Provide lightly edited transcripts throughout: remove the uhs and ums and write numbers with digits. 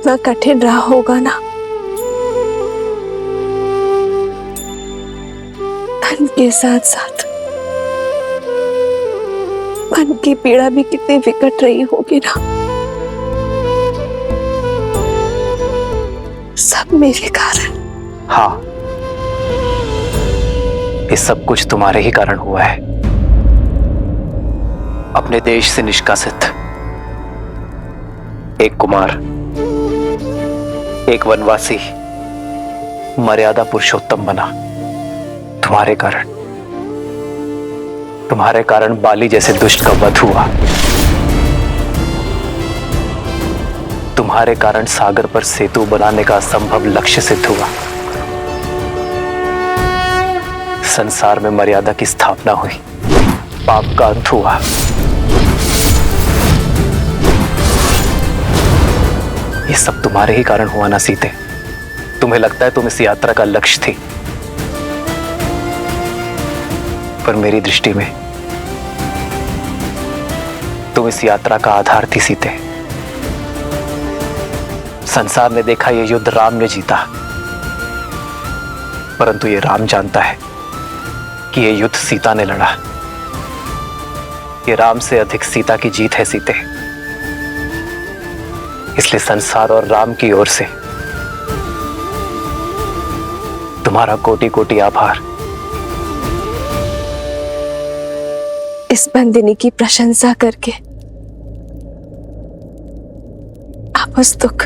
कितना कठिन रहा होगा ना। धन के साथ साथ मन की पीड़ा भी कितनी विकट रही होगी ना। सब मेरे कारण। हाँ, ये सब कुछ तुम्हारे ही कारण हुआ है। अपने देश से निष्कासित एक कुमार, एक वनवासी मर्यादा पुरुषोत्तम बना तुम्हारे कारण। तुम्हारे कारण बाली जैसे दुष्ट का वध हुआ। तुम्हारे कारण सागर पर सेतु बनाने का असंभव लक्ष्य सिद्ध हुआ। संसार में मर्यादा की स्थापना हुई, पाप का अंत हुआ। ये सब तुम्हारे ही कारण हुआ ना सीते। तुम्हें लगता है तुम इस यात्रा का लक्ष्य थी, पर मेरी दृष्टि में तुम इस यात्रा का आधार थी सीते। संसार ने देखा यह युद्ध राम ने जीता, परंतु ये राम जानता है कि यह युद्ध सीता ने लड़ा। ये राम से अधिक सीता की जीत है सीते। इसलिए संसार और राम की ओर से तुम्हारा कोटि कोटि आभार। इस बंदिनी की प्रशंसा करके आप उस दुख,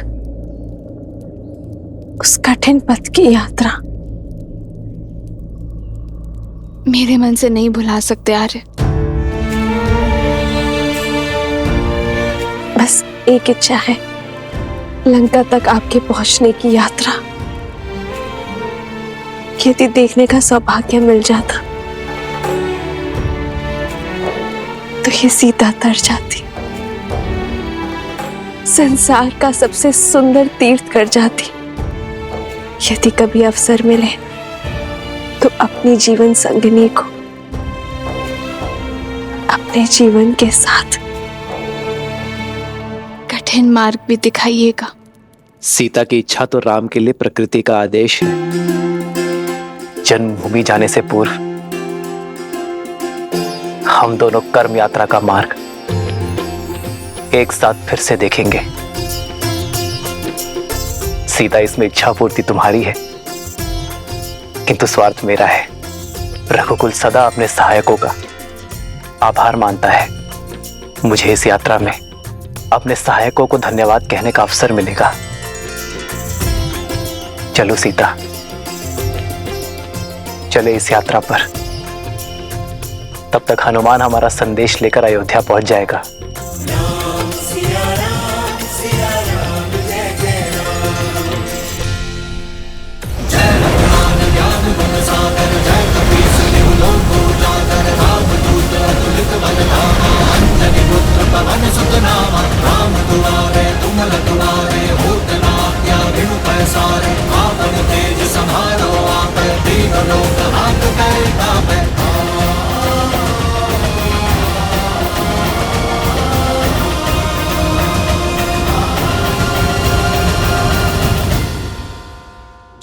उस कठिन पथ की यात्रा मेरे मन से नहीं भुला सकते आर्य। बस एक इच्छा है, लंका तक आपके पहुंचने की यात्रा। यदि देखने का सौभाग्य मिल जाता तो ये सीता तर जाती, संसार का सबसे सुंदर तीर्थ कर जाती। यदि कभी अवसर मिले तो अपनी जीवन संगिनी को अपने जीवन के साथ कठिन मार्ग भी दिखाइएगा। सीता की इच्छा तो राम के लिए प्रकृति का आदेश है। जन्मभूमि जाने से पूर्व हम दोनों कर्म यात्रा का मार्ग एक साथ फिर से देखेंगे। सीता, इसमें इच्छा पूर्ति तुम्हारी है, किंतु स्वार्थ मेरा है। रघुकुल सदा अपने सहायकों का आभार मानता है। मुझे इस यात्रा में अपने सहायकों को धन्यवाद कहने का अवसर मिलेगा। चलो सीता, चले इस यात्रा पर। तब तक हनुमान हमारा संदेश लेकर अयोध्या पहुंच जाएगा।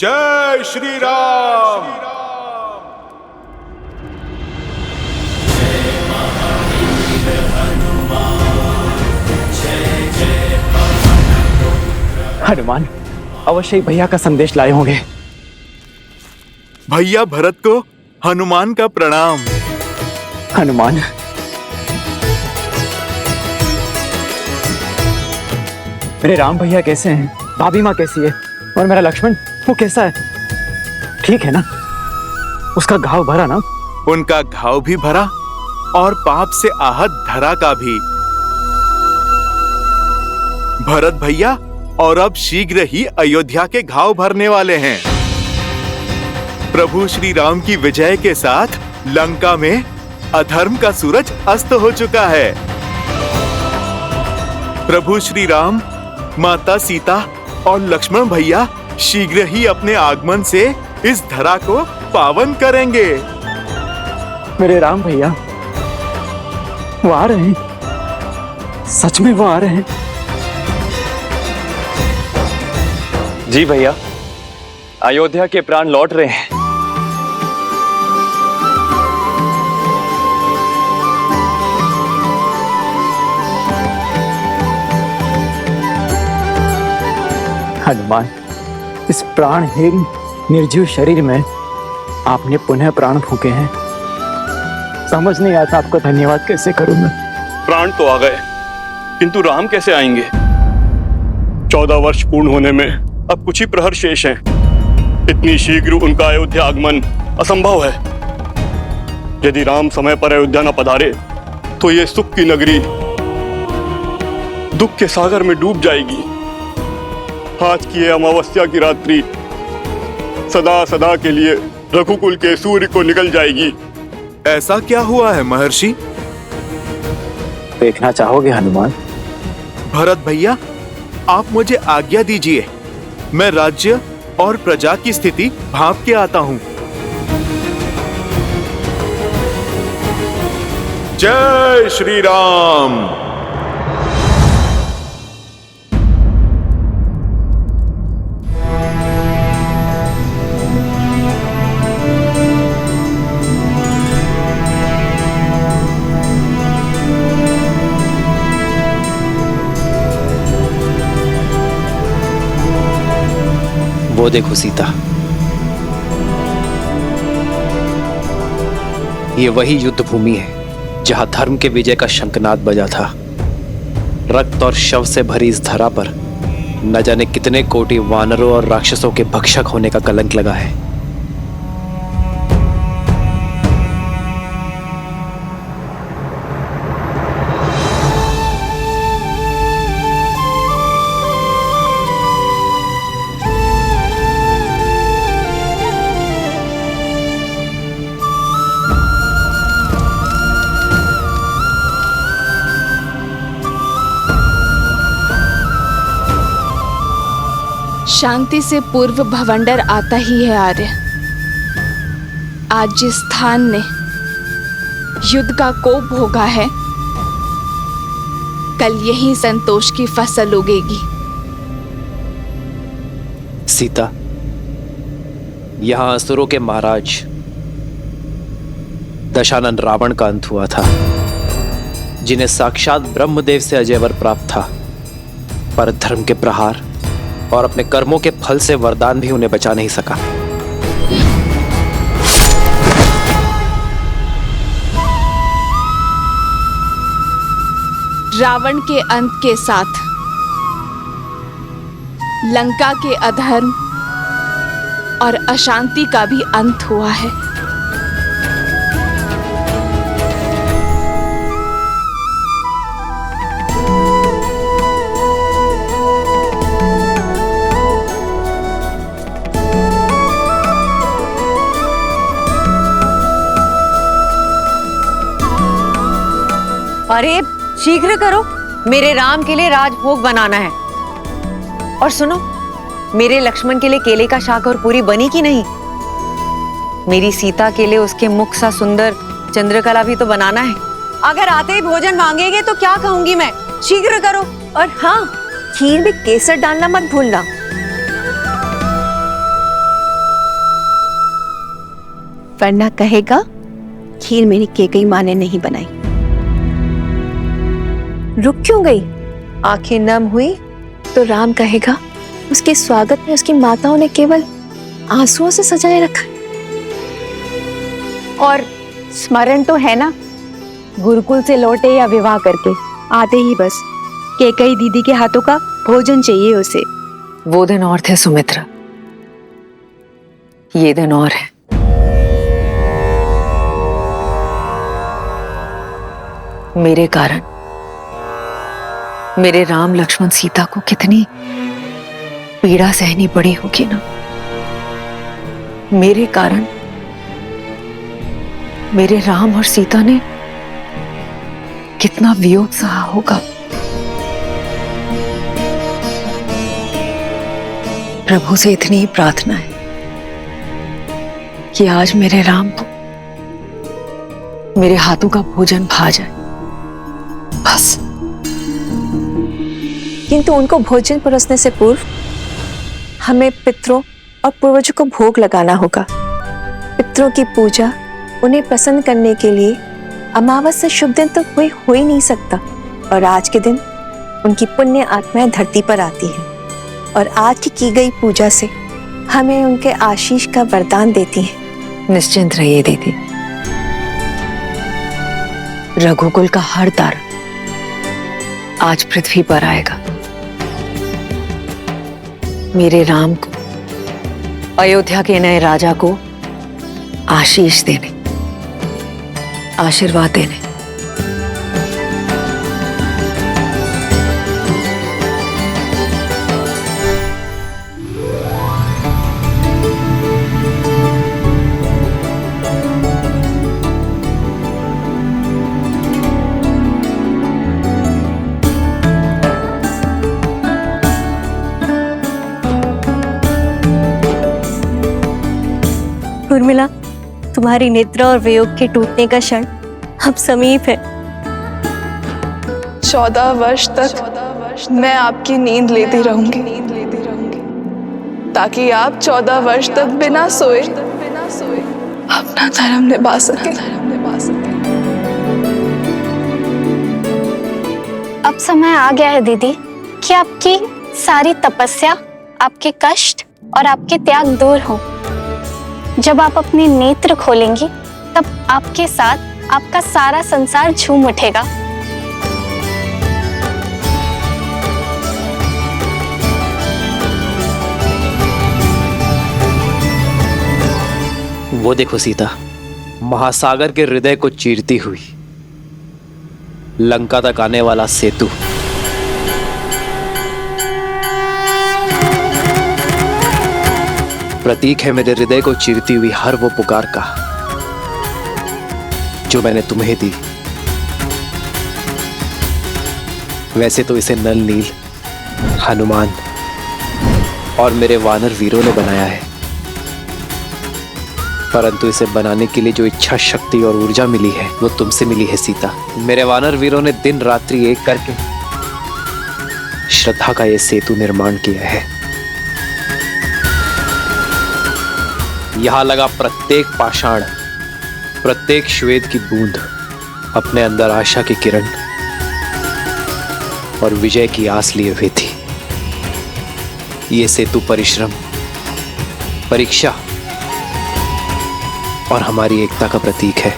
जय श्री राम। हनुमान अवश्य ही भैया का संदेश लाए होंगे। भैया भरत को हनुमान का प्रणाम। हनुमान, मेरे राम भैया कैसे हैं? भाभी माँ कैसी है? और मेरा लक्ष्मण, वो कैसा है? ठीक है ना? उसका घाव भरा ना? उनका घाव भी भरा और पाप से आहत धरा का भी। भरत भैया और अब शीघ्र ही अयोध्या के घाव भरने वाले हैं। प्रभु श्री राम की विजय के साथ लंका में अधर्म का सूरज अस्त हो चुका है। प्रभु श्री राम, माता सीता और लक्ष्मण भैया शीघ्र ही अपने आगमन से इस धरा को पावन करेंगे। मेरे राम भैया वो आ रहे हैं, सच में वो आ रहे हैं। जी भैया, अयोध्या के प्राण लौट रहे हैं। हनुमान, इस प्राणहीन निर्जीव शरीर में आपने पुनः प्राण फूके हैं। समझ नहीं आता आपको धन्यवाद कैसे करूं मैं। प्राण तो आ गए, किंतु राम कैसे आएंगे? 14 वर्ष पूर्ण होने में अब कुछ ही प्रहर शेष हैं। इतनी शीघ्र उनका अयोध्या आगमन असंभव है। यदि राम समय पर अयोध्या न पधारे तो ये सुख की नगरी दुख के सागर में डूब जाएगी। आज की ये अमावस्या की रात्रि सदा सदा के लिए रघुकुल के सूर्य को निकल जाएगी। ऐसा क्या हुआ है महर्षि? देखना चाहोगे हनुमान? भरत भैया, आप मुझे आज्ञा दीजिए, मैं राज्य और प्रजा की स्थिति भांप के आता हूँ। जय श्री राम। वो देखो सीता, ये वही युद्ध भूमि है जहां धर्म के विजय का शंखनाद बजा था। रक्त और शव से भरी इस धरा पर न जाने कितने कोटि वानरों और राक्षसों के भक्षक होने का कलंक लगा है। शांति से पूर्व भवंडर आता ही है आर्य। आज जिस स्थान ने युद्ध का कोप भोगा है, कल यही संतोष की फसल उगेगी। सीता, यहां असुरों के महाराज दशानन रावण का अंत हुआ था, जिन्हें साक्षात ब्रह्मदेव से अजय वर प्राप्त था, पर धर्म के प्रहार और अपने कर्मों के फल से वरदान भी उन्हें बचा नहीं सका। रावण के अंत के साथ लंका के अधर्म और अशांति का भी अंत हुआ है। अरे शीघ्र करो, मेरे राम के लिए राजभोग बनाना है। और सुनो, मेरे लक्ष्मण के लिए केले का शाक और पूरी बनी कि नहीं? मेरी सीता के लिए उसके मुख सा सुंदर चंद्रकला भी तो बनाना है। अगर आते ही भोजन मांगेंगे तो क्या कहूंगी मैं? शीघ्र करो। और हाँ, खीर में केसर डालना मत भूलना। वरना कहेगा खीर मेरी केकई माँ ने नहीं बनाई। रुक क्यों गई? आंखें नम हुई तो राम कहेगा उसके स्वागत में उसकी माताओं ने केवल आंसुओं से सजाए रखा। और स्मरण तो है ना, गुरुकुल से लौटे या विवाह करके आते ही बस केकई दीदी के हाथों का भोजन चाहिए उसे। वो दिन और थे सुमित्रा, ये दिन और है। मेरे कारण मेरे राम लक्ष्मण सीता को कितनी पीड़ा सहनी पड़ी होगी ना। मेरे कारण मेरे राम और सीता ने कितना वियोग सहा होगा। प्रभु से इतनी ही प्रार्थना है कि आज मेरे राम को मेरे हाथों का भोजन भा जाए, बस। किंतु उनको भोजन परोसने से पूर्व हमें पितरों और पूर्वजों को भोग लगाना होगा। पितरों की पूजा उन्हें प्रसन्न करने के लिए अमावस से शुभ दिन तो कोई हो ही नहीं सकता, और आज के दिन उनकी पुण्य आत्माएं धरती पर आती हैं और आज की गई पूजा से हमें उनके आशीष का वरदान देती हैं। निश्चिंत रहिए दीदी, रघुकुल का हर तारा आज पृथ्वी पर आएगा मेरे राम को, अयोध्या के नए राजा को आशीष देने, आशीर्वाद देने। उर्मिला, तुम्हारी निद्रा और वियोग के टूटने का क्षण अब समीप है। 14 वर्ष तक मैं आपकी नींद लेती रहूंगी, ताकि आप 14 वर्ष तक बिना सोए अपना धर्म निभा सके। अब समय आ गया है दीदी कि आपकी सारी तपस्या, आपके कष्ट और आपके त्याग दूर हो। जब आप अपने नेत्र खोलेंगी तब आपके साथ आपका सारा संसार झूम उठेगा। वो देखो सीता, महासागर के हृदय को चीरती हुई लंका तक आने वाला सेतु। प्रतीक है मेरे हृदय को चीरती हुई हर वो पुकार का जो मैंने तुम्हें दी। वैसे तो इसे नल नील, हनुमान और मेरे वानर वीरों ने बनाया है, परंतु इसे बनाने के लिए जो इच्छा शक्ति और ऊर्जा मिली है वो तुमसे मिली है सीता। मेरे वानर वीरों ने दिन रात्रि एक करके श्रद्धा का ये सेतु निर्माण किया है। यहां लगा प्रत्येक पाषाण, प्रत्येक श्वेत की बूंद अपने अंदर आशा की किरण और विजय की आस लिए हुए थी। ये सेतु परिश्रम, परीक्षा और हमारी एकता का प्रतीक है।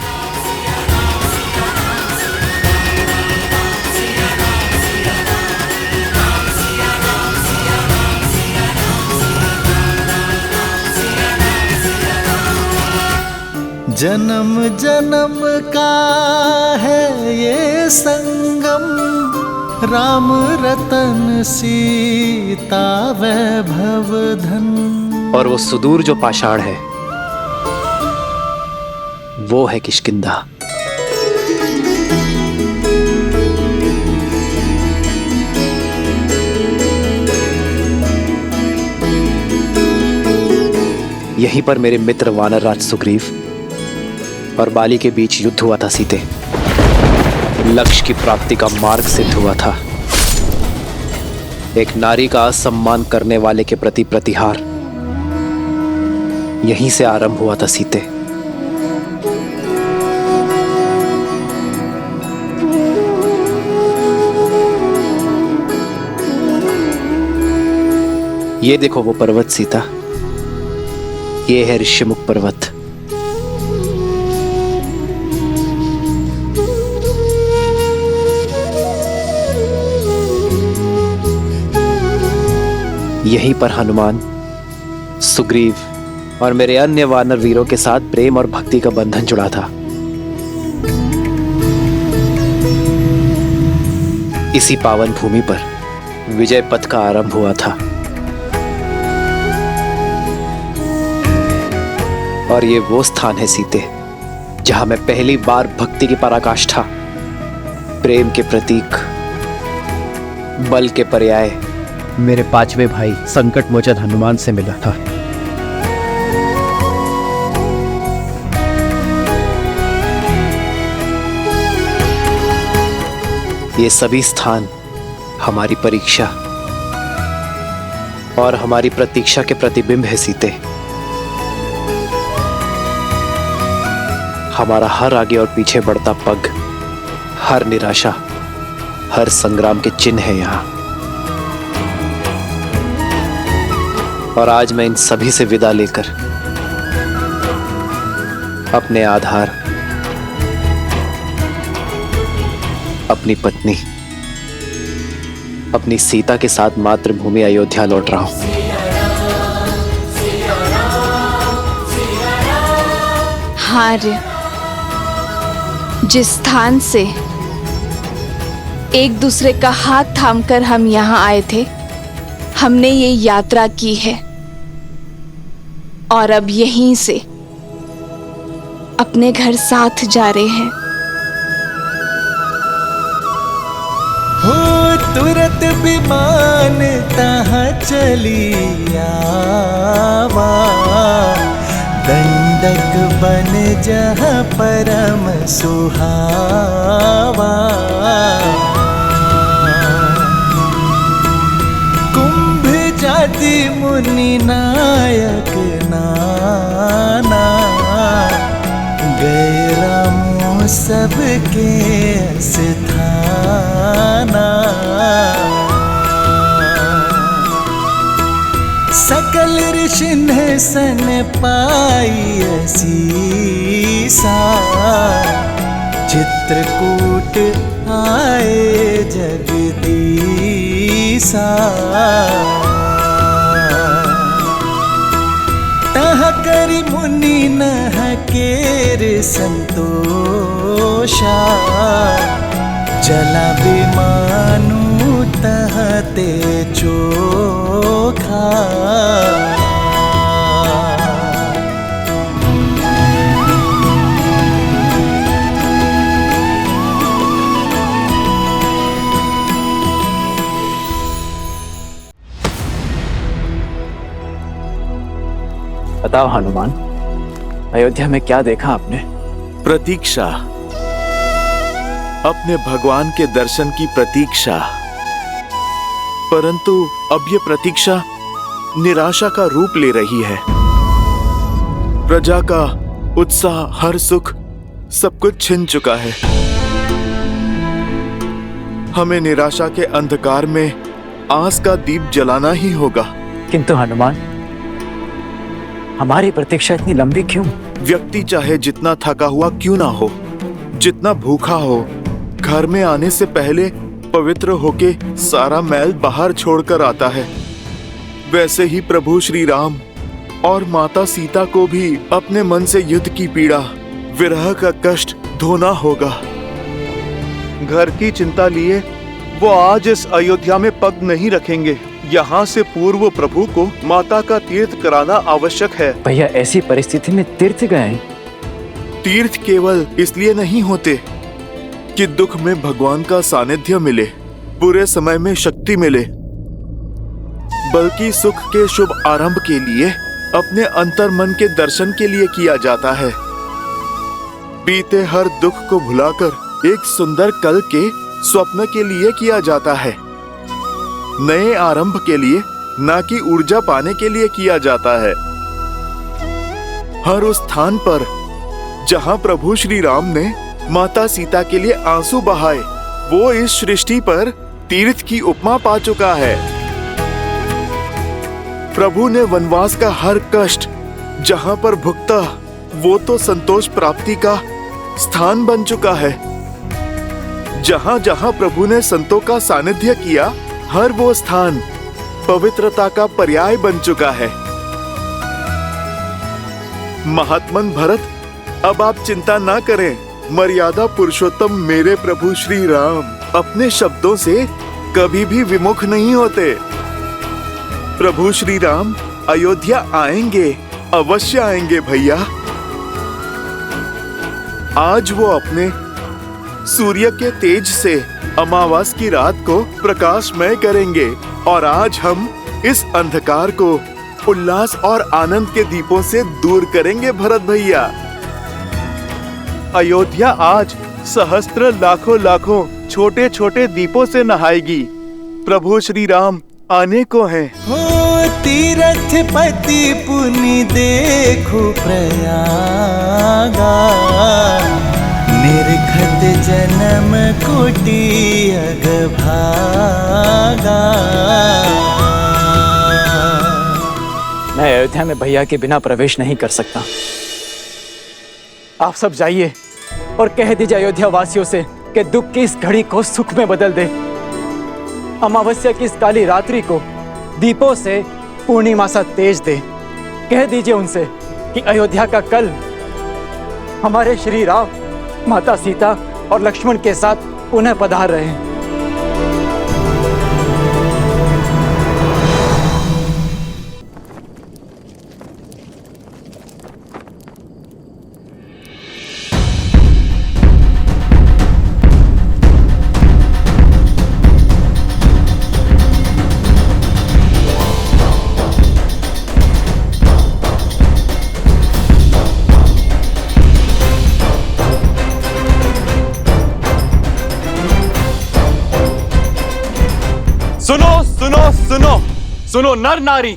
जन्म जन्म का है ये संगम, राम रतन सीता वैभव धन। और वो सुदूर जो पाषाण है वो है किष्किंधा। यहीं पर मेरे मित्र वानरराज सुग्रीव और बाली के बीच युद्ध हुआ था सीते। लक्ष्य की प्राप्ति का मार्ग सिद्ध हुआ था। एक नारी का असम्मान करने वाले के प्रति प्रतिहार यहीं से आरंभ हुआ था सीते। ये देखो वो पर्वत सीता, ये है ऋषिमुख पर्वत। यहीं पर हनुमान, सुग्रीव और मेरे अन्य वानर वीरों के साथ प्रेम और भक्ति का बंधन जुड़ा था। इसी पावन भूमि पर विजय पथ का आरंभ हुआ था। और ये वो स्थान है सीते जहां मैं पहली बार भक्ति की पराकाष्ठा, प्रेम के प्रतीक, बल के पर्याय मेरे पांचवे भाई संकट मोचन हनुमान से मिला था। ये सभी स्थान हमारी परीक्षा और हमारी प्रतीक्षा के प्रतिबिंब है सीते। हमारा हर आगे और पीछे बढ़ता पग, हर निराशा, हर संग्राम के चिन्ह है यहाँ। और आज मैं इन सभी से विदा लेकर अपने आधार, अपनी पत्नी, अपनी सीता के साथ मातृभूमि अयोध्या लौट रहा हूं। आर्य, जिस स्थान से एक दूसरे का हाथ थामकर हम यहाँ आए थे, हमने ये यात्रा की है और अब यहीं से अपने घर साथ जा रहे हैं। हो तुरत विमान तहाँ चली आवा, दंडक बन जहाँ परम सुहावा। कुंभ जाति मुनि नायक नाना, गए रामो सबके स्थाना। सकल ऋषि ने सन पाई असीसा, चित्रकूट आए जगदीसा। तह करि मुनि नह केर संतोषा, जला विमानु तहते चोखा। बताओ हनुमान, अयोध्या में क्या देखा आपने? प्रतीक्षा, अपने भगवान के दर्शन की प्रतीक्षा। परंतु अब ये प्रतीक्षा निराशा का रूप ले रही है। प्रजा का उत्साह, हर सुख, सब कुछ छिन चुका है। हमें निराशा के अंधकार में आस का दीप जलाना ही होगा। किंतु हनुमान, हमारी प्रतीक्षा इतनी लंबी क्यों? व्यक्ति चाहे जितना थका हुआ क्यों ना हो, जितना भूखा हो, घर में आने से पहले पवित्र होके सारा मैल बाहर छोड़कर आता है। वैसे ही प्रभु श्री राम और माता सीता को भी अपने मन से युद्ध की पीड़ा, विरह का कष्ट धोना होगा। घर की चिंता लिए वो आज इस अयोध्या में पग नहीं रखेंगे। यहाँ से पूर्व प्रभु को माता का तीर्थ कराना आवश्यक है। भैया, ऐसी परिस्थिति में तीर्थ गए? तीर्थ केवल इसलिए नहीं होते कि दुख में भगवान का सानिध्य मिले, बुरे समय में शक्ति मिले, बल्कि सुख के शुभ आरंभ के लिए, अपने अंतर मन के दर्शन के लिए किया जाता है। बीते हर दुख को भुलाकर एक सुंदर कल के स्वप्न के लिए किया जाता है। नए आरंभ के लिए, ना कि ऊर्जा पाने के लिए किया जाता है। हर उस स्थान पर जहां प्रभु श्री राम ने माता सीता के लिए आंसू बहाए, वो इस सृष्टि पर तीर्थ की उपमा पा चुका है। प्रभु ने वनवास का हर कष्ट जहां पर भुगता, वो तो संतोष प्राप्ति का स्थान बन चुका है। जहां जहां प्रभु ने संतों का सानिध्य किया, हर वो स्थान पवित्रता का पर्याय बन चुका है। महात्मन भरत, अब आप चिंता ना करें। मर्यादा पुरुषोत्तम मेरे प्रभु श्री राम अपने शब्दों से कभी भी विमुख नहीं होते। प्रभु श्री राम अयोध्या आएंगे, अवश्य आएंगे भैया। आज वो अपने सूर्य के तेज से अमावस की रात को प्रकाशमय करेंगे और आज हम इस अंधकार को उल्लास और आनंद के दीपों से दूर करेंगे भरत भैया। अयोध्या आज सहस्त्र लाखों लाखों छोटे छोटे दीपों से नहाएगी। प्रभु श्री राम आने को हैं। हो तीरथ पति पुनि देखु प्रयागा, निरखत जन्म कोटि अग भागा। मैं अयोध्या में भैया के बिना प्रवेश नहीं कर सकता। आप सब जाइए और कह दीजिए अयोध्या वासियों से कि दुख की इस घड़ी को सुख में बदल दे। अमावस्या की इस काली रात्रि को दीपों से पूर्णिमा सा तेज दे। कह दीजिए उनसे कि अयोध्या का कल हमारे श्री राम, माता सीता और लक्ष्मण के साथ पुनः पधार रहे हैं। सुनो सुनो सुनो सुनो नर नारी,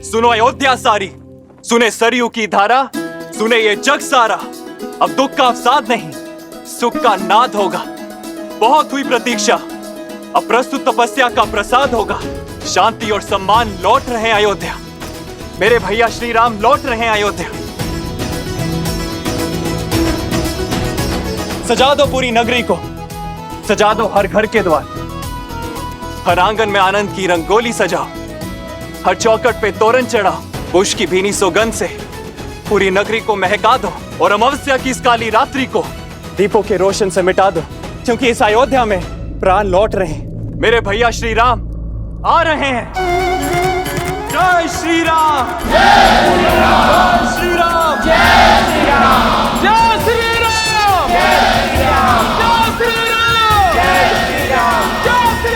सुनो अयोध्या सारी, सुने सरयू की धारा, सुने ये जग सारा। अब दुख का अवसाद नहीं, सुख का नाद होगा। बहुत हुई प्रतीक्षा, अब प्रस्तुत तपस्या का प्रसाद होगा। शांति और सम्मान लौट रहे हैं अयोध्या, मेरे भैया श्री राम लौट रहे हैं अयोध्या। सजा दो पूरी नगरी को, सजा दो हर घर के द्वार, हर आंगन में आनंद की रंगोली सजाओ, हर चौखट पे तोरण चढ़ाओ। पुष्प की भीनी सुगंध से पूरी नगरी को महका दो और अमावस्या की इस काली रात्रि को दीपों के रोशन से मिटा दो, क्योंकि इस अयोध्या में प्राण लौट रहे हैं। मेरे भैया श्री राम आ रहे हैं। जय श्री राम, जय श्री राम, जय श्री राम, जय श्री राम, जय श्री राम, जय श्री राम, जय श्री राम, जय श्री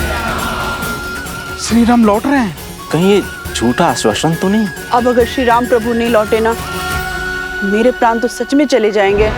राम। श्री राम लौट रहे हैं। कहीं ये झूठा आश्वासन तो नहीं? अब अगर श्री राम प्रभु नहीं लौटे ना, मेरे प्राण तो सच में चले जाएंगे।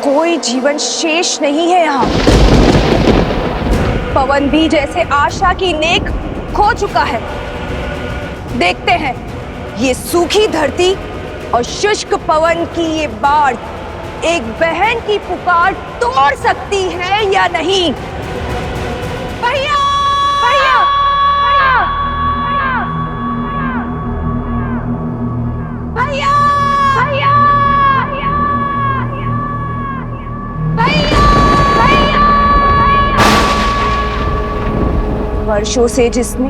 कोई जीवन शेष नहीं है यहाँ। पवन भी जैसे आशा की नेक खो चुका है। देखते हैं ये सूखी धरती और शुष्क पवन की ये बाढ़ एक बहन की पुकार तोड़ सकती है या नहीं। भैया, भैया, भैया, भैया, वर्षों से जिसने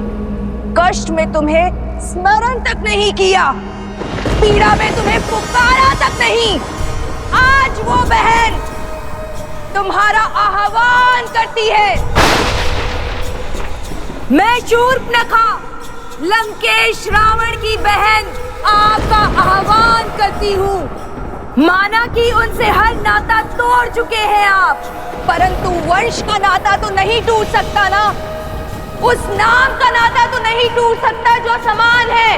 कष्ट में तुम्हें स्मरण तक नहीं किया, पीड़ा में तुम्हें पुकारा तक नहीं, आज वो बहन तुम्हारा आह्वान करती है। मैं शूर्पणखा, लंकेश रावण की बहन, आपका आह्वान करती हूँ। माना कि उनसे हर नाता तोड़ चुके हैं आप, परंतु वंश का नाता तो नहीं टूट सकता ना। उस नाम का नाता तो नहीं टूट सकता जो समान है।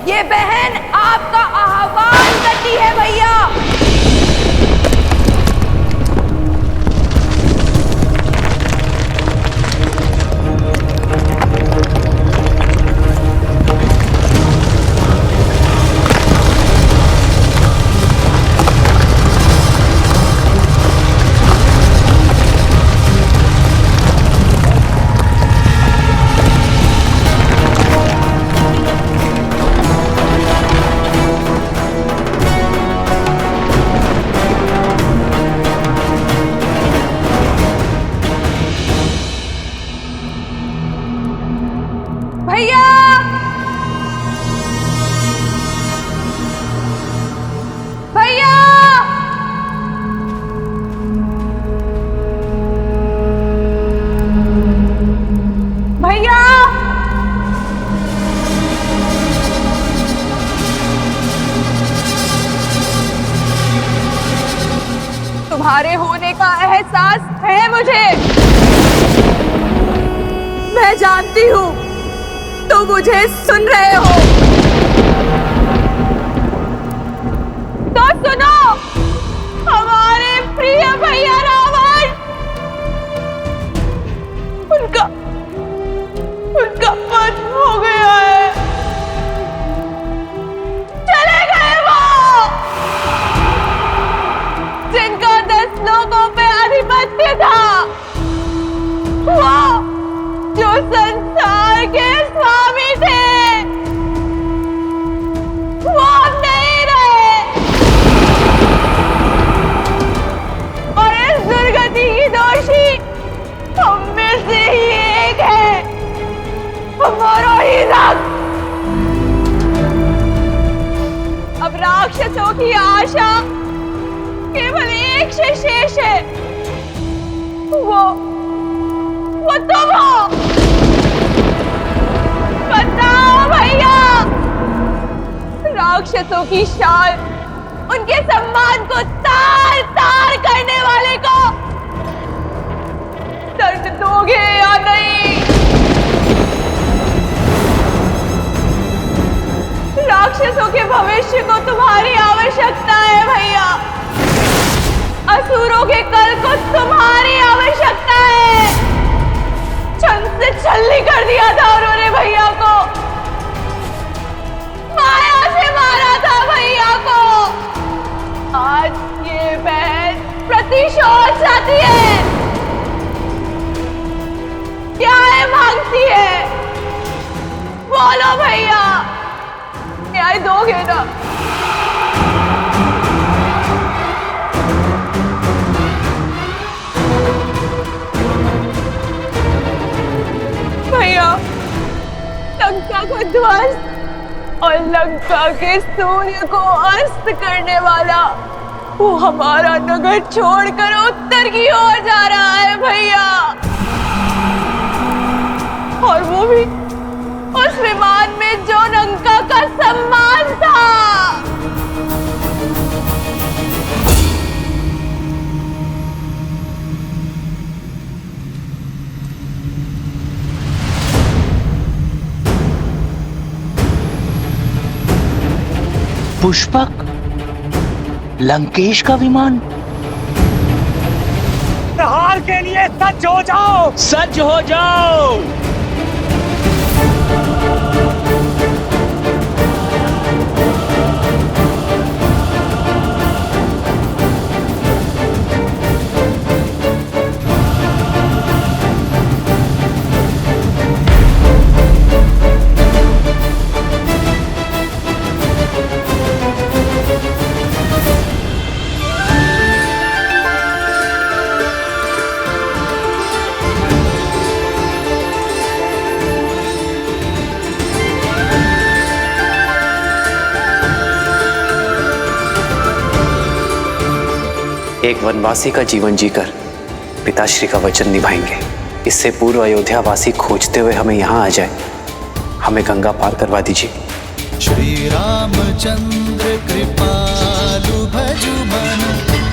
ये बहन आपका आह्वान करती है भैया। तुम्हारे होने का एहसास है मुझे। मैं जानती हूँ तुम मुझे सुन रहे हो। तो सुनो, हमारे प्रिय भैया रावण, उनका वध हो गया है। चले गए वो जिनका 10 लोगों पे आधिपत्य था, वो जो संसार के स्वामी थे, वो नहीं रहे। और इस दुर्गति की दोषी हम में से ही एक है, हमारा ही रक्त। अब राक्षसों की आशा केवल एक से शेष है, वो तुम हो। बताओ भैया, राक्षसों की शान, उनके सम्मान को तार तार करने वाले को दंड दोगे या नहीं? राक्षसों के भविष्य को तुम्हारी आवश्यकता है भैया। असुरों के कल को तुम्हारी आवश्यकता है। छल से छल्ली कर दिया था उन्होंने भैया को, माया से मारा था भैया को। आज ये बहन प्रतिशोध चाहती है, न्याय मांगती है। बोलो भैया, न्याय दोगे ना? भैया, लंका को ध्वस्त और लंका के सूर्य को अस्त करने वाला वो हमारा नगर छोड़कर उत्तर की ओर जा रहा है भैया। और वो भी उस विमान में जो लंका का सम्मान था। पुष्पक, लंकेश का विमान। प्रहार के लिए सज्ज हो जाओ, सज्ज हो जाओ। एक वनवासी का जीवन जीकर पिताश्री का वचन निभाएंगे। इससे पूर्व अयोध्यावासी खोजते हुए हमें यहाँ आ जाए। हमें गंगा पार करवा दीजिए। श्री रामचंद्र कृपालु भजु मन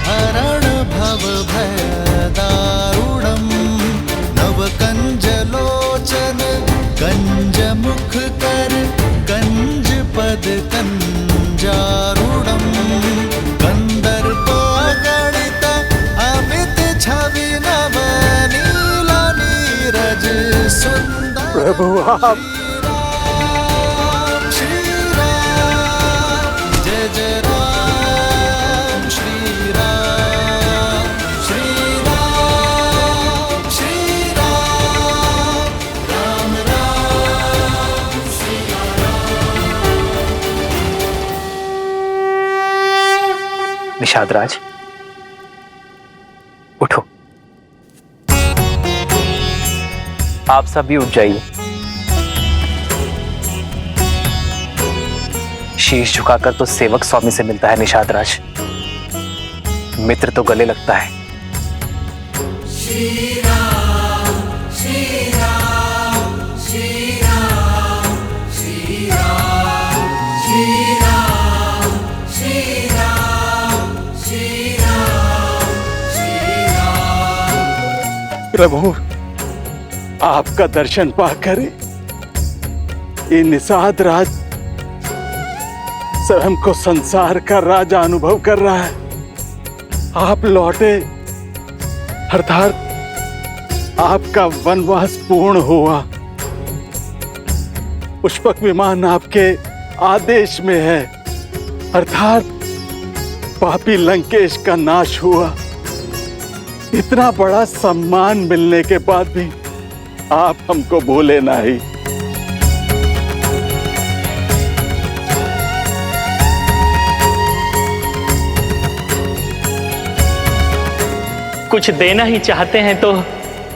हरण भव भय दारुणम नव कंज लोचन कंज मुख कर कंज पद कंजारुणम कंदर्प गणित अमित छवि नव नील नीरज सुंदर। प्रभु आप निषाद राज, उठो। आप सब भी उठ जाइए। शीश झुकाकर तो सेवक स्वामी से मिलता है निषाद राज, मित्र तो गले लगता है। श्री राम श्री राम श्री राम श्री राम श्री राम श्री राम श्री राम प्रभु, आपका दर्शन पाकर ये निषाद राज स्वयं को संसार का राजा अनुभव कर रहा है। आप लौटे अर्थात आपका वनवास पूर्ण हुआ। पुष्पक विमान आपके आदेश में है, अर्थात पापी लंकेश का नाश हुआ। इतना बड़ा सम्मान मिलने के बाद भी आप हमको भूले नहीं। कुछ देना ही चाहते हैं तो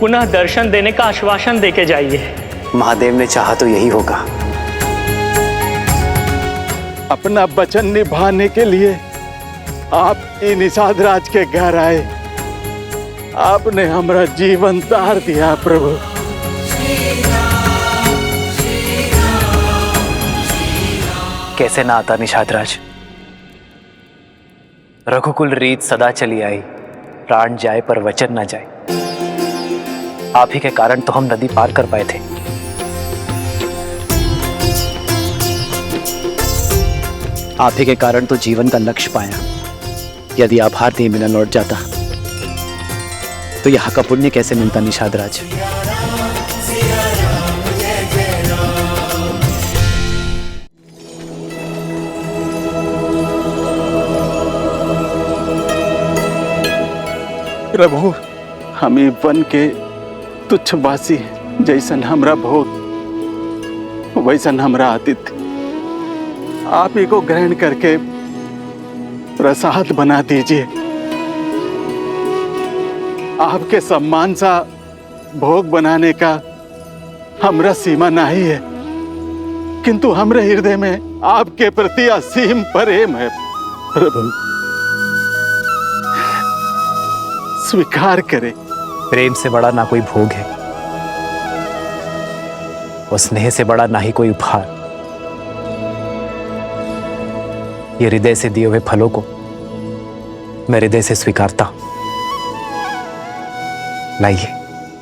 पुनः दर्शन देने का आश्वासन देके जाइए। महादेव ने चाहा तो यही होगा। अपना वचन निभाने के लिए आप इन निषाद राज के घर आए। आपने हमारा जीवन तार दिया प्रभु। कैसे ना आता निषाद राज। रघुकुल रीत सदा चली आई, प्राण जाए पर वचन ना जाए। आप ही के कारण तो हम नदी पार कर पाए थे। आप ही के कारण तो जीवन का लक्ष्य पाया। यदि आप भारतीय में न लौट जाता तो यहाँ का पुण्य कैसे मिलता निषाद राज। प्रभु, हमें वन के तुच्छवासी जैसन हमरा भोग वैसन हमरा आतिथ्य आप ही को ग्रहण करके प्रसाद बना दीजिए। आपके सम्मान सा भोग बनाने का हमरा सीमा नहीं है, किंतु हमरे हृदय में आपके प्रति असीम प्रेम है। प्रभु स्वीकार करें। प्रेम से बड़ा ना कोई भोग है और स्नेह से बड़ा ना ही कोई उपहार। ये हृदय से दिए हुए फलों को मैं हृदय से स्वीकारता हूं। लाइए।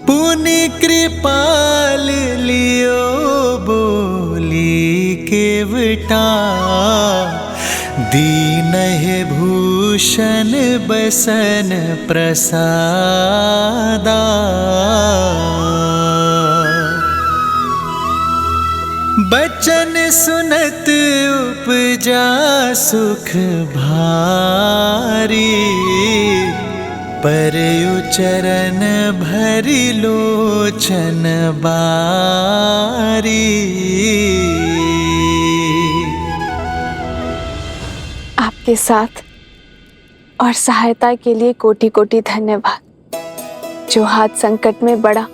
पुनि कृपाल लियो बोली केवटा, दीन है भूषण बसन प्रसादा। बचन सुनत उपजा सुख भारी, परयु चरण भरि लोचन बारी। आपके साथ और सहायता के लिए कोटि कोटि धन्यवाद। जो हाथ संकट में बड़ा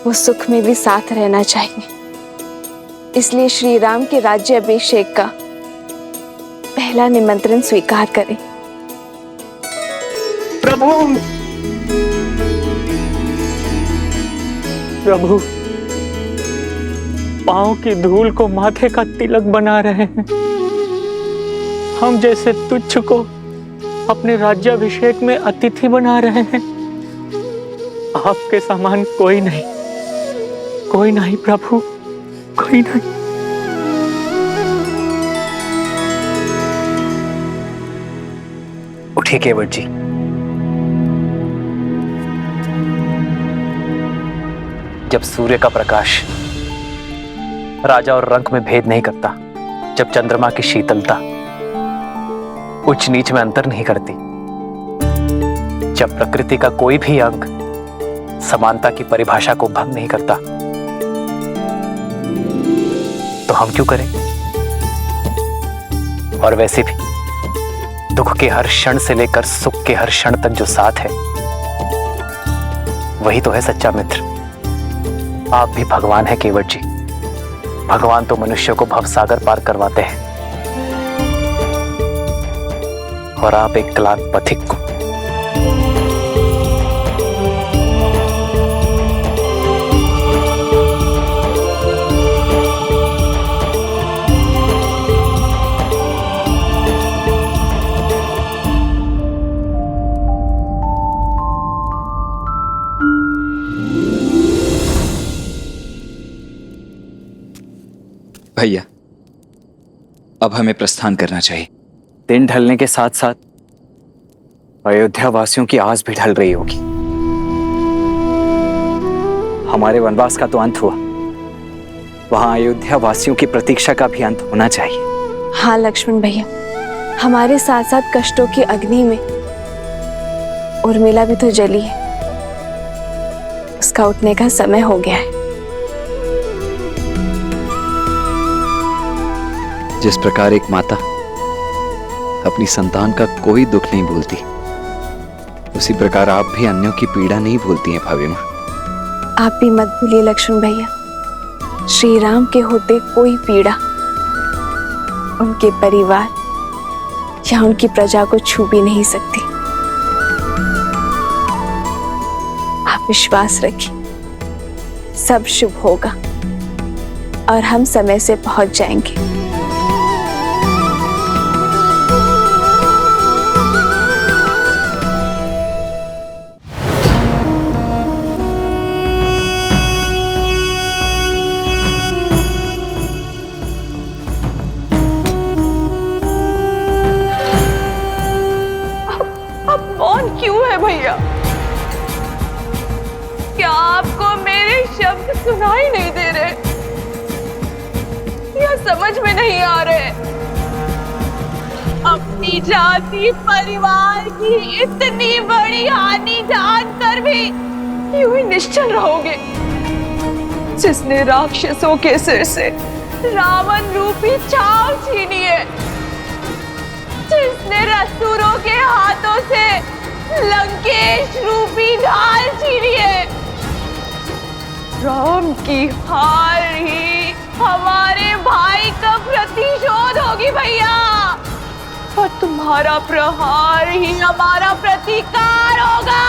वो सुख में भी साथ रहना चाहिए। इसलिए श्री राम के राज्य अभिषेक का पहला निमंत्रण स्वीकार करें। प्रभु, प्रभु, पांव की धूल को माथे का तिलक बना रहे हैं। हम जैसे तुच्छ को अपने राज्याभिषेक में अतिथि बना रहे हैं। आपके समान कोई नहीं, कोई नहीं प्रभु, कोई नहीं। उठिए केवट जी। जब सूर्य का प्रकाश राजा और रंक में भेद नहीं करता, जब चंद्रमा की शीतलता उच्च नीच में अंतर नहीं करती, जब प्रकृति का कोई भी अंग समानता की परिभाषा को भंग नहीं करता, तो हम क्यों करें? और वैसे भी दुख के हर क्षण से लेकर सुख के हर क्षण तक जो साथ है वही तो है सच्चा मित्र। आप भी भगवान हैं केवट जी। भगवान तो मनुष्य को भवसागर पार करवाते हैं और आप एक क्लांत पथिक को। भैया, अब हमें प्रस्थान करना चाहिए। दिन ढलने के साथ साथ अयोध्या वासियों की आस भी ढल रही होगी। हमारे वनवास का तो अंत हुआ, वहां अयोध्या वासियों की प्रतीक्षा का भी अंत होना चाहिए। हाँ लक्ष्मण भैया, हमारे साथ साथ कष्टों की अग्नि में उर्मिला भी तो जली है। उसका उठने का समय हो गया है। जिस प्रकार एक माता अपनी संतान का कोई दुख नहीं भूलती, उसी प्रकार आप भी अन्यों की पीड़ा नहीं भूलती हैं भाभी माँ। आप भी मत भूलिए लक्ष्मण भैया, श्री राम के होते कोई पीड़ा उनके परिवार या उनकी प्रजा को छू भी नहीं सकती। आप विश्वास रखिए, सब शुभ होगा और हम समय से पहुंच जाएंगे। भैया, क्या आपको मेरे शब्द सुनाई नहीं दे रहे या समझ में नहीं आ रहे? अपनी जाति परिवार की इतनी बड़ी हानि जानकर भी यूं ही निश्चल रहोगे? जिसने राक्षसों के सिर से रावण रूपी छाव छीनी है, जिसने असुरों के हाथों से लंकेश रूपी ढाल छीनी है, राम की हार ही हमारे भाई का प्रतिशोध होगी भैया, और तुम्हारा प्रहार ही हमारा प्रतिकार होगा।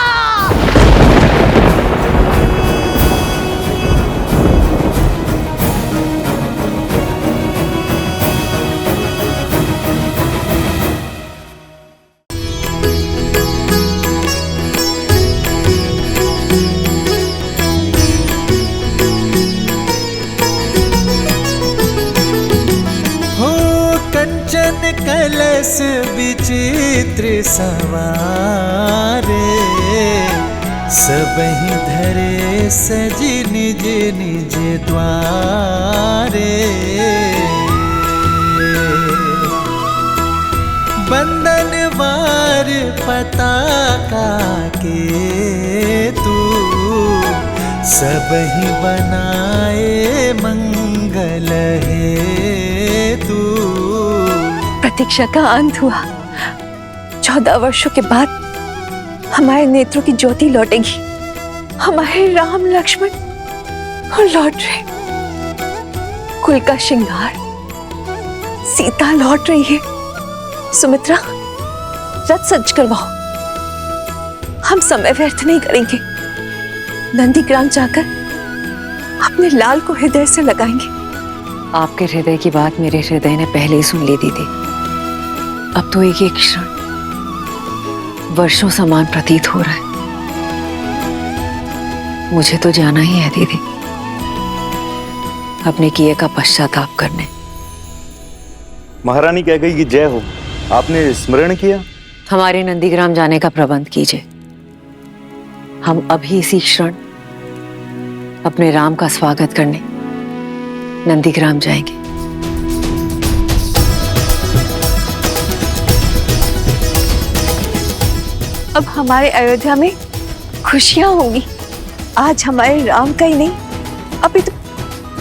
कलश विचित्र सवारे, सबहि धरे सजी निज निज द्वारे। बंदन वार पताका के तू, सबहि बनाए मंगल है तू। प्रतीक्षा का अंत हुआ। 14 वर्षों के बाद हमारे नेत्रों की ज्योति लौटेगी। हमारे राम लक्ष्मण लौट रहे, कुल का श्रृंगार, सीता लौट रही है। सुमित्रा, रथ सज्ज करवाओ, हम समय व्यर्थ नहीं करेंगे। नंदीग्राम जाकर अपने लाल को हृदय से लगाएंगे। आपके हृदय की बात मेरे हृदय ने पहले ही सुन ली दीदी। अब तो एक एक क्षण वर्षों समान प्रतीत हो रहा है। मुझे तो जाना ही है दीदी, अपने किए का पश्चाताप करने। महारानी कह गई कि जय हो, आपने स्मरण किया? हमारे नंदीग्राम जाने का प्रबंध कीजिए। हम अभी इसी क्षण अपने राम का स्वागत करने नंदीग्राम जाएंगे। अब हमारे अयोध्या में खुशियां होंगी। आज हमारे राम का ही नहीं, अभी तो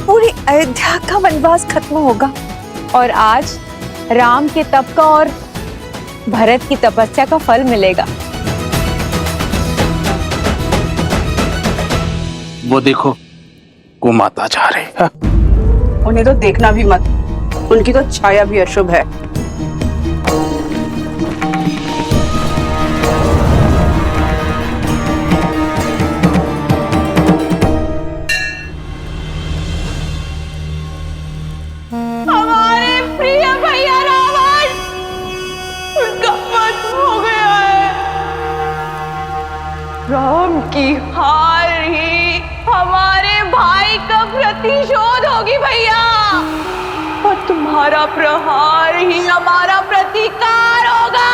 पूरी अयोध्या का वनवास खत्म होगा। और आज राम के तप का और भरत की तपस्या का फल मिलेगा। वो देखो, गोमाता जा रही है। उन्हें तो देखना भी मत, उनकी तो छाया भी अशुभ है। हमारे प्रिय भैया रावण, उनका वध हो गया है। राम की हार ही हमारे भाई का प्रतिशोध होगी भैया, तुम्हारा प्रहार ही हमारा प्रतिकार होगा।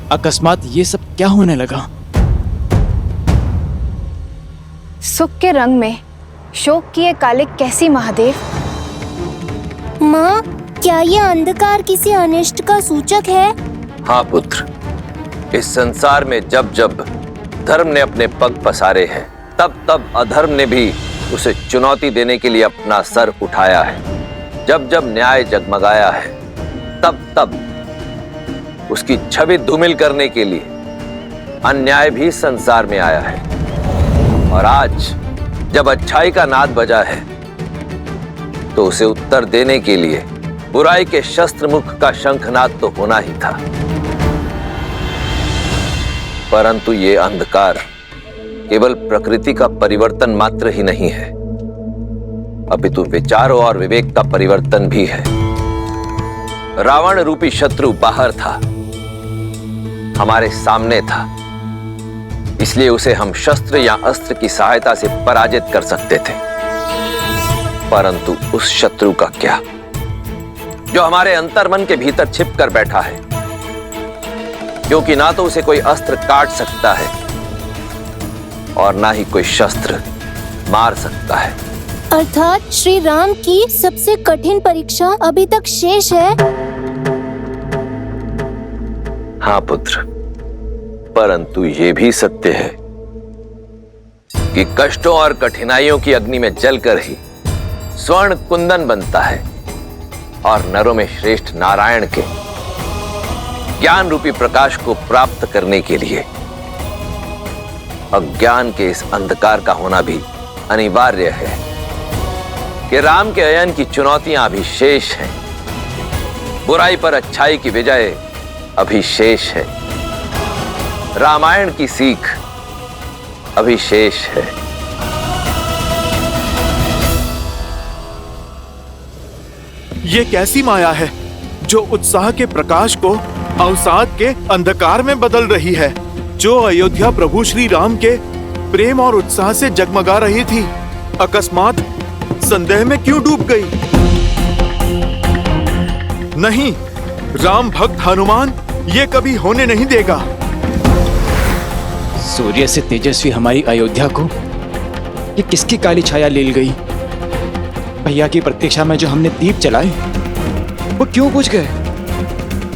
अकस्मात ये सब क्या होने लगा? सुख के रंग में शोक किए काले कैसी महादेव? माँ, क्या ये अंधकार किसी अनिष्ट का सूचक है? हाँ पुत्र, इस संसार में जब जब धर्म ने अपने पग पसारे हैं, तब तब अधर्म ने भी उसे चुनौती देने के लिए अपना सर उठाया है। जब जब न्याय जगमगाया है, तब तब उसकी छवि धूमिल करने के लिए अन्याय भी संसार में आया है। और आज जब अच्छाई का नाद बजा है, तो उसे उत्तर देने के लिए बुराई के शस्त्र मुख का शंखनाद तो होना ही था। परंतु ये अंधकार केवल प्रकृति का परिवर्तन मात्र ही नहीं है, अपितु विचारों और विवेक का परिवर्तन भी है। रावण रूपी शत्रु बाहर था, हमारे सामने था, इसलिए उसे हम शस्त्र या अस्त्र की सहायता से पराजित कर सकते थे। परंतु उस शत्रु का क्या, जो हमारे अंतर्मन के भीतर छिप कर बैठा है, क्योंकि ना तो उसे कोई अस्त्र काट सकता है और ना ही कोई शस्त्र मार सकता है। अर्थात श्री राम की सबसे कठिन परीक्षा अभी तक शेष है। हाँ पुत्र, परंतु ये भी सत्य है कि कष्टों और कठिनाइयों की अग्नि में जलकर ही स्वर्ण कुंदन बनता है और नरों में श्रेष्ठ नारायण के ज्ञान रूपी प्रकाश को प्राप्त करने के लिए अज्ञान के इस अंधकार का होना भी अनिवार्य है कि राम के अयन की चुनौतियां अभी शेष हैं। बुराई पर अच्छाई की विजय अभी शेष है। रामायण की सीख अभी शेष है। ये कैसी माया है जो उत्साह के प्रकाश को अवसाद के अंधकार में बदल रही है, जो अयोध्या प्रभु श्री राम के प्रेम और उत्साह से जगमगा रही थी, अकस्मात संदेह में क्यों डूब गई? नहीं, राम भक्त हनुमान ये कभी होने नहीं देगा। सूर्य से तेजस्वी हमारी अयोध्या को ये किसकी काली छाया ले गई? भैया की प्रतीक्षा में जो हमने दीप जलाए, वो क्यों बुझ गए?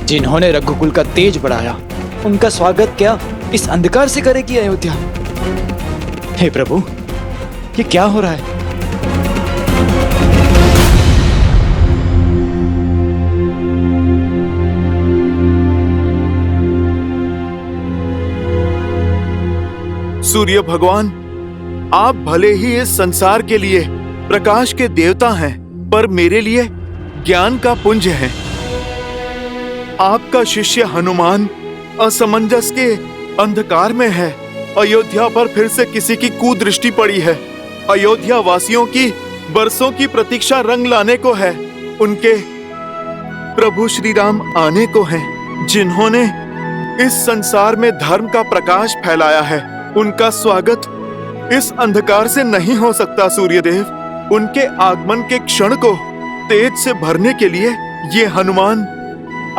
जिन्होंने रघुकुल का तेज बढ़ाया, उनका स्वागत क्या इस अंधकार से करेगी अयोध्या? हे प्रभु, ये क्या हो रहा है? सूर्य भगवान, आप भले ही इस संसार के लिए प्रकाश के देवता हैं, पर मेरे लिए ज्ञान का पुंज हैं। आपका शिष्य हनुमान असमंजस के अंधकार में है। अयोध्या पर फिर से किसी की कुदृष्टि पड़ी है। अयोध्या वासियों की बरसों की प्रतीक्षा रंग लाने को है। उनके प्रभु श्री राम आने को हैं, जिन्होंने इस संसार में धर्म का प्रकाश फैलाया है। उनका स्वागत इस अंधकार से नहीं हो सकता सूर्यदेव। उनके आगमन के क्षण को तेज से भरने के लिए ये हनुमान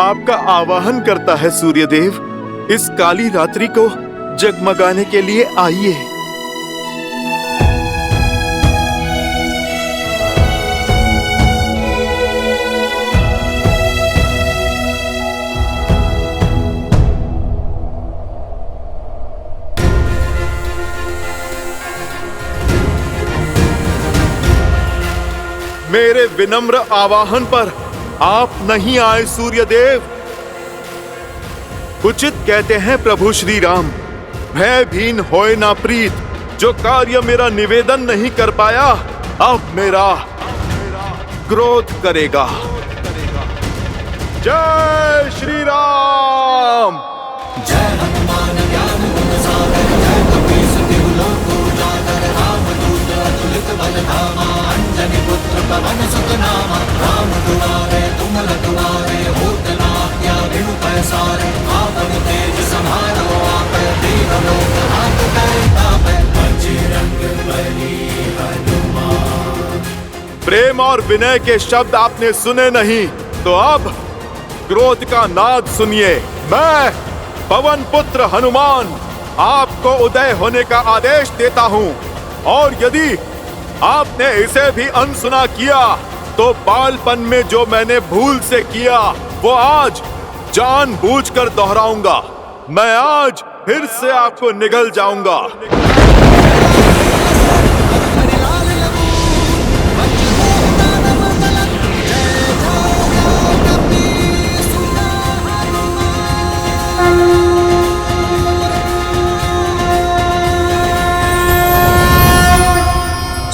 आपका आवाहन करता है। सूर्यदेव, इस काली रात्रि को जगमगाने के लिए आइए। मेरे विनम्र आवाहन पर आप नहीं आए सूर्यदेव। उचित कहते हैं प्रभु श्री राम, भयभीन होए ना प्रीत। जो कार्य मेरा निवेदन नहीं कर पाया, अब मेरा क्रोध करेगा। जय श्री राम। जय हनुमान ज्ञान गुण सागर, जय कपीस तिहु लोक उजागर। रामदूत अतुलित बल धामा, अंजनी पुत्र पवन सुत नामा। राम दुआरे तुम रखवारे, होत न आज्ञा बिनु पैसारे। आपन तेज समारो आपै, दीन लोक हाथ धरि तापै। बजरंग बली हनुमान। प्रेम और विनय के शब्द आपने सुने नहीं, तो अब क्रोध का नाद सुनिए। मैं पवन पुत्र हनुमान आपको उदय होने का आदेश देता हूँ, और यदि आपने इसे भी अनसुना किया तो बालपन में जो मैंने भूल से किया वो आज जानबूझकर दोहराऊंगा। मैं आज फिर से आपको निगल जाऊंगा।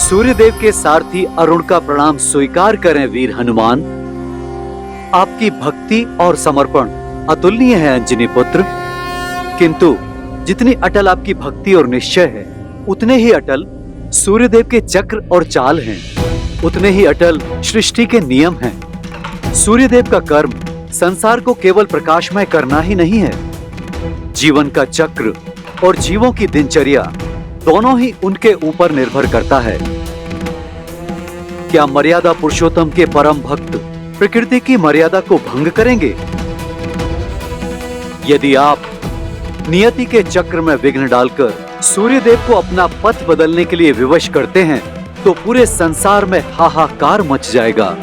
सूर्यदेव के सारथी अरुण का प्रणाम स्वीकार करें वीर हनुमान। आपकी भक्ति और समर्पण अतुलनीय है अंजनी पुत्र, किंतु जितनी अटल आपकी भक्ति और निश्चय है, उतने ही अटल सूर्यदेव के चक्र और चाल हैं, उतने ही अटल सृष्टि के नियम हैं। सूर्यदेव का कर्म संसार को केवल प्रकाशमय करना ही नहीं है, जीवन का चक्र और जीवों की दिनचर्या दोनों ही उनके ऊपर निर्भर करता है। क्या मर्यादा पुरुषोत्तम के परम भक्त प्रकृति की मर्यादा को भंग करेंगे? यदि आप नियति के चक्र में विघ्न डालकर सूर्यदेव को अपना पथ बदलने के लिए विवश करते हैं, तो पूरे संसार में हाहाकार मच जाएगा।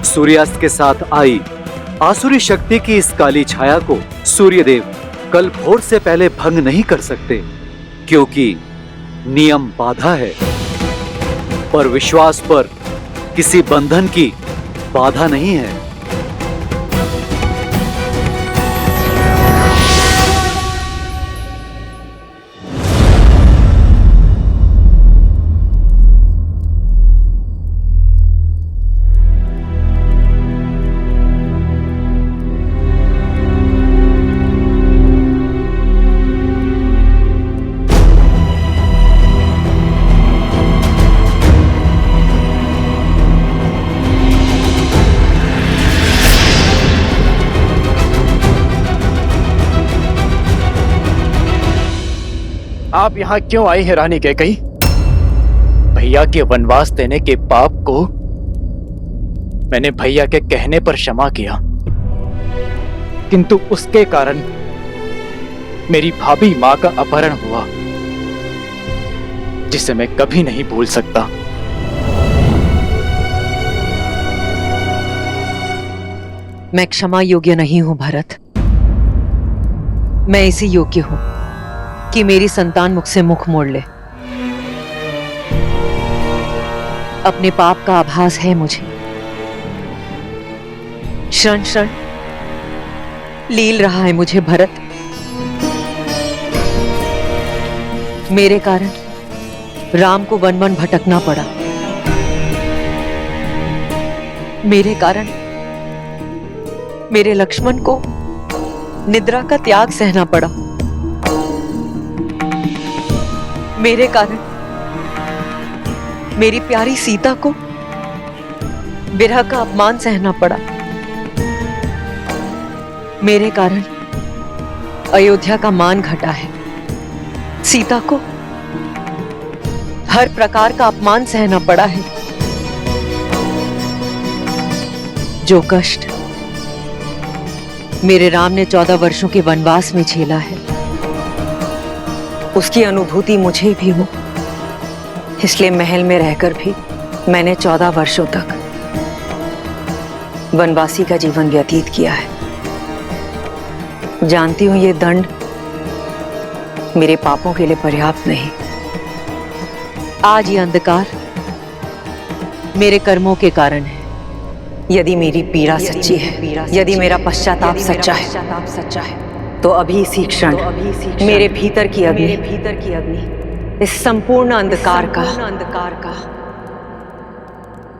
सूर्यास्त के साथ आई आसुरी शक्ति की इस काली छाया को सूर्यदेव कल भोर से पहले भंग नहीं कर सकते, क्योंकि नियम बाधा है, पर विश्वास पर किसी बंधन की बाधा नहीं है। आप यहाँ क्यों आई है रानी कैकई? भैया के वनवास देने के पाप को मैंने भैया के कहने पर क्षमा किया, किंतु उसके कारण मेरी भाभी माँ का अपहरण हुआ, जिसे मैं कभी नहीं भूल सकता। मैं क्षमा योग्य नहीं हूं भरत। मैं इसी योग्य हूं कि मेरी संतान मुझसे मुख मोड़ ले। अपने पाप का आभास है मुझे। क्षण क्षण लील रहा है मुझे भरत। मेरे कारण राम को वन वन भटकना पड़ा। मेरे कारण मेरे लक्ष्मण को निद्रा का त्याग सहना पड़ा। मेरे कारण मेरी प्यारी सीता को विरह का अपमान सहना पड़ा। मेरे कारण अयोध्या का मान घटा है। सीता को हर प्रकार का अपमान सहना पड़ा है। जो कष्ट मेरे राम ने 14 वर्षों के वनवास में झेला है, उसकी अनुभूति मुझे भी हो। इसलिए महल में रहकर भी मैंने 14 वर्षों तक वनवासी का जीवन व्यतीत किया है। जानती हूं ये दंड मेरे पापों के लिए पर्याप्त नहीं। आज ये अंधकार मेरे कर्मों के कारण है। यदि मेरी पीड़ा सच्ची है, यदि मेरा पश्चाताप सच्चा है, तो अभी इसी क्षण मेरे भीतर की अग्नि इस संपूर्ण अंधकार का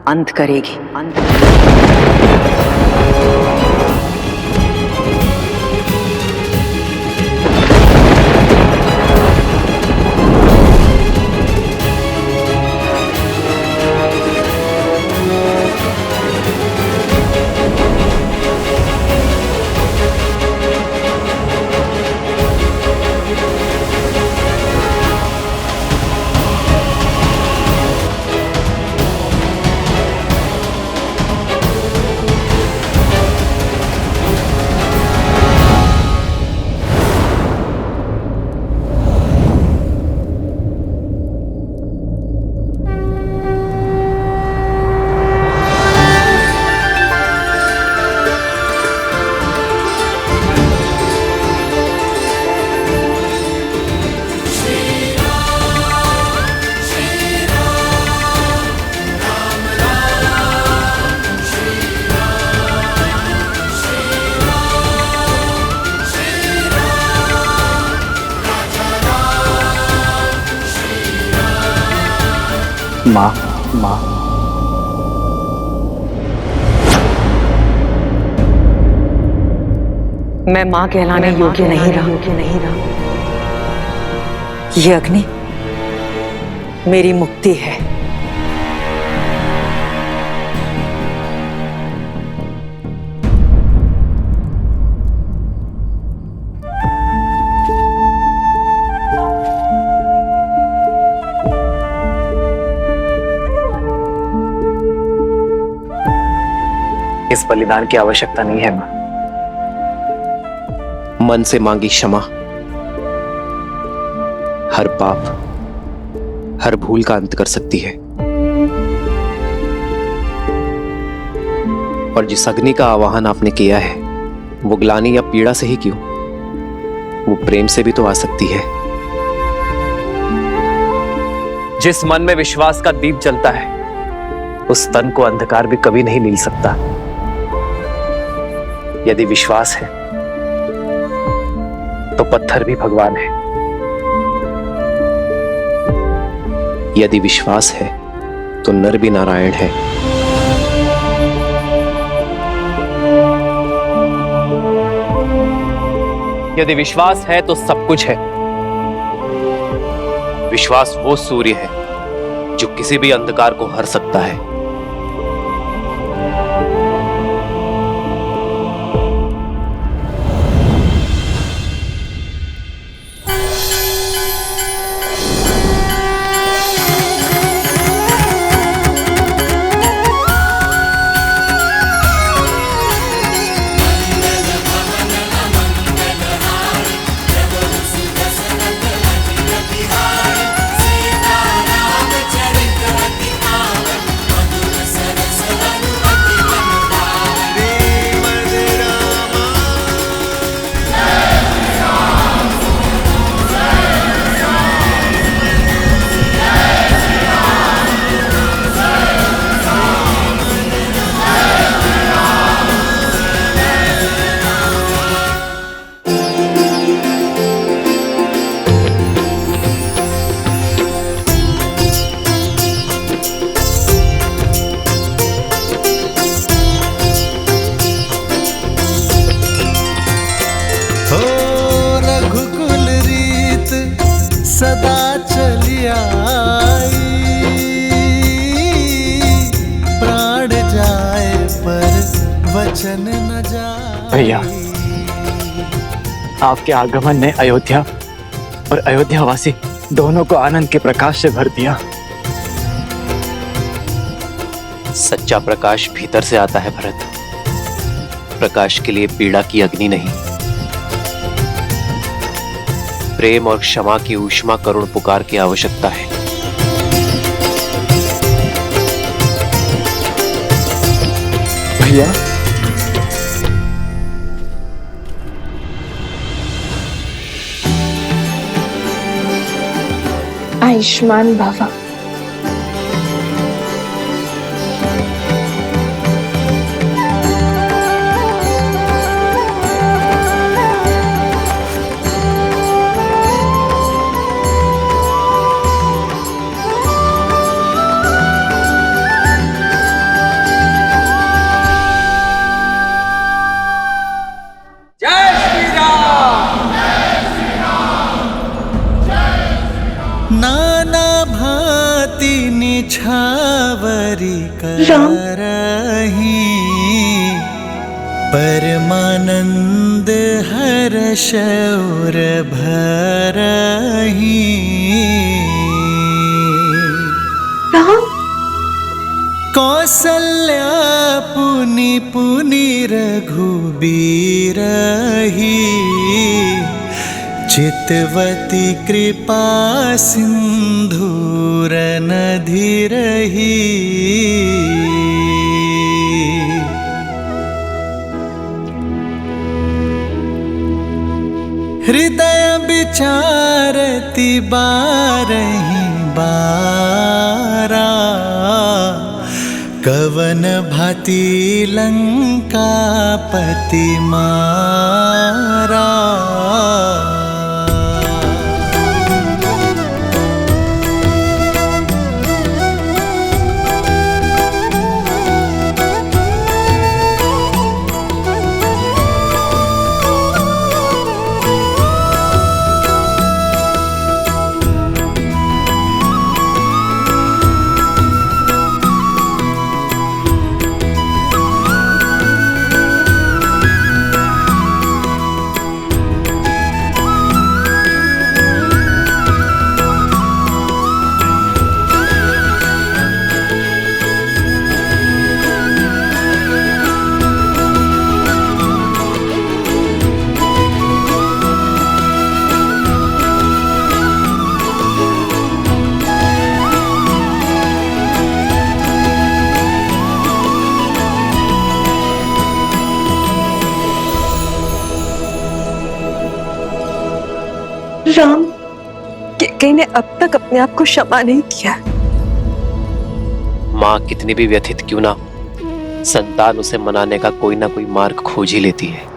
अंत करेगी। माँ, माँ, मैं मां कहलाने योग्य नहीं रहा। ये अग्नि मेरी मुक्ति है। इस बलिदान की आवश्यकता नहीं है माँ। मन से मांगी क्षमा हर पाप, हर भूल का अंत कर सकती है। और जिस अग्नि का आवाहन आपने किया है, वो ग्लानि या पीड़ा से ही क्यों, वो प्रेम से भी तो आ सकती है। जिस मन में विश्वास का दीप जलता है, उस तन को अंधकार भी कभी नहीं नील सकता। यदि विश्वास है तो पत्थर भी भगवान है। यदि विश्वास है तो नर भी नारायण है। यदि विश्वास है तो सब कुछ है। विश्वास वो सूर्य है जो किसी भी अंधकार को हर सकता है। सदा चली आई, प्राण जाए पर वचन न जाए। भैया, आपके आगमन ने अयोध्या और अयोध्यावासी दोनों को आनंद के प्रकाश से भर दिया। सच्चा प्रकाश भीतर से आता है भरत। प्रकाश के लिए पीड़ा की अग्नि नहीं, प्रेम और क्षमा की ऊष्मा करुण पुकार की आवश्यकता है। भैया, आयुष्मान भव। निछावरी करही परमानंद हर्ष और भरही कौसल्या पुनि पुनि रघुबीरही चितवती कृपा सिंधूर नधी रही हृदय विचारती बारही बारा कवन भांति लंकापति मारा राम, कैकेयी ने अब तक अपने आप को क्षमा नहीं किया। माँ कितनी भी व्यथित क्यों ना, संतान उसे मनाने का कोई ना कोई मार्ग खोज ही लेती है।